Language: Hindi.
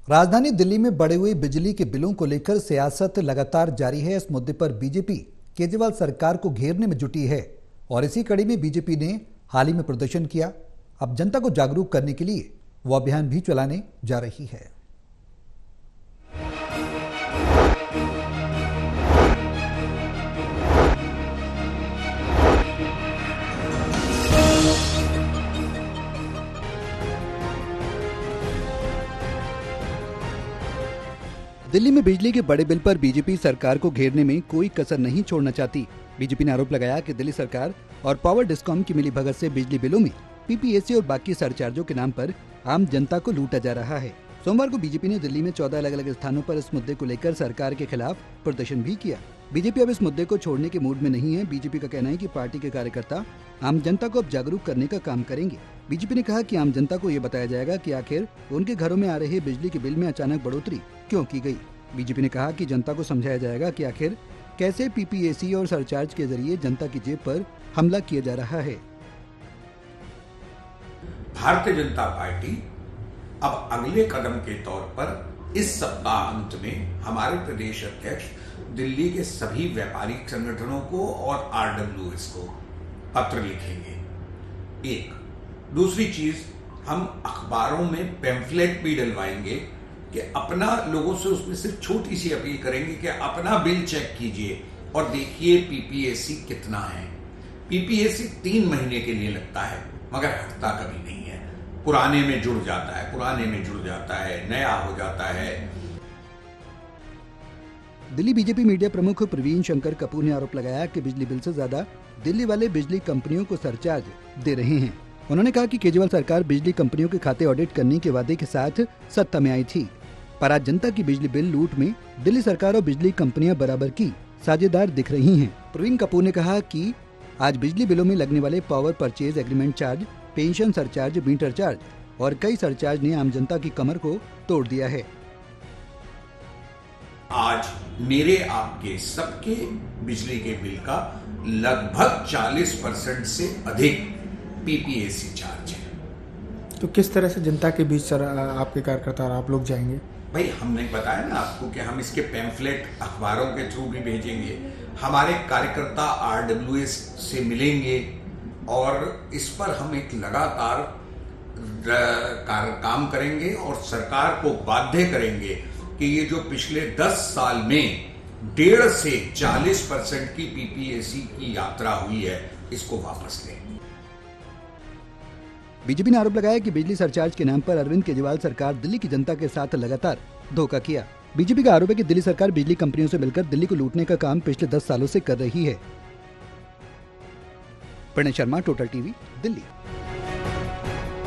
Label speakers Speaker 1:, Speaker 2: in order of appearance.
Speaker 1: राजधानी दिल्ली में बढ़े हुए बिजली के बिलों को लेकर सियासत लगातार जारी है। इस मुद्दे पर बीजेपी केजरीवाल सरकार को घेरने में जुटी है और इसी कड़ी में बीजेपी ने हाल ही में प्रदर्शन किया। अब जनता को जागरूक करने के लिए वो अभियान भी चलाने जा रही है। दिल्ली में बिजली के बड़े बिल पर बीजेपी सरकार को घेरने में कोई कसर नहीं छोड़ना चाहती। बीजेपी ने आरोप लगाया कि दिल्ली सरकार और पावर डिस्कॉम की मिलीभगत से बिजली बिलों में पीपीएसी और बाकी सरचार्जों के नाम पर आम जनता को लूटा जा रहा है। सोमवार को बीजेपी ने दिल्ली में 14 अलग अलग स्थानों पर इस मुद्दे को लेकर सरकार के खिलाफ प्रदर्शन भी किया। बीजेपी अब इस मुद्दे को छोड़ने के मूड में नहीं है। बीजेपी का कहना है कि पार्टी के कार्यकर्ता आम जनता को अब जागरूक करने का काम करेंगे। बीजेपी ने कहा कि आम जनता को ये बताया जाएगा कि आखिर उनके घरों में आ रहे बिजली के बिल में अचानक बढ़ोतरी क्यों की गई। बीजेपी ने कहा कि जनता को समझाया जाएगा कि आखिर कैसे पीपीएसी और सरचार्ज के जरिए जनता की जेब पर हमला किया जा रहा है।
Speaker 2: भारतीय जनता पार्टी अब अगले कदम के तौर पर इस सप्ताह अंत में हमारे प्रदेश अध्यक्ष दिल्ली के सभी व्यापारिक संगठनों को और आरडब्ल्यूएस को पत्र लिखेंगे। एक दूसरी चीज, हम अखबारों में पैम्फलेट भी डलवाएंगे कि अपना लोगों से उसमें सिर्फ छोटी सी अपील करेंगे कि अपना बिल चेक कीजिए और देखिए पीपीएसी कितना है। पीपीएसी 3 महीने के लिए लगता है मगर हटता कभी नहीं है। पुराने में जुड़ जाता है, नया हो जाता है।
Speaker 1: दिल्ली बीजेपी मीडिया प्रमुख प्रवीण शंकर कपूर ने आरोप लगाया कि बिजली बिल से ज्यादा दिल्ली वाले बिजली कंपनियों को सरचार्ज दे रहे हैं। उन्होंने कहा कि केजरीवाल सरकार बिजली कंपनियों के खाते ऑडिट करने के वादे के साथ सत्ता में आई थी, पर आज जनता की बिजली बिल लूट में दिल्ली सरकार और बिजली कंपनियां बराबर की साझेदार दिख रही हैं। प्रवीण कपूर ने कहा कि आज बिजली बिलों में लगने वाले power purchase agreement charge, pension surcharge, meter charge और कई सरचार्ज ने आम जनता की कमर को तोड़ दिया है।
Speaker 2: आज मेरे आपके सबके बिजली के बिल का लगभग 40% से अधिक पीपीएसी चार्ज है।
Speaker 3: तो किस तरह से जनता के बीच सर आपके कार्यकर्ता और आप लोग जाएंगे?
Speaker 2: भाई, हमने बताया ना आपको कि हम इसके पैम्फलेट अखबारों के थ्रू भी भेजेंगे। हमारे कार्यकर्ता आरडब्ल्यूएस से मिलेंगे और इस पर हम एक लगातार काम करेंगे और सरकार को बाध्य करेंगे कि ये जो पिछले 10 साल में 1.5 से 40% की पीपीएसी की यात्रा हुई है, इसको वापस लें।
Speaker 1: बीजेपी ने आरोप लगाया कि बिजली सरचार्ज के नाम पर अरविंद केजरीवाल सरकार दिल्ली की जनता के साथ लगातार धोखा किया। बीजेपी का आरोप है कि दिल्ली सरकार बिजली कंपनियों से मिलकर दिल्ली को लूटने का काम पिछले 10 सालों से कर रही है। Pranay Sharma, total TV, Delhi.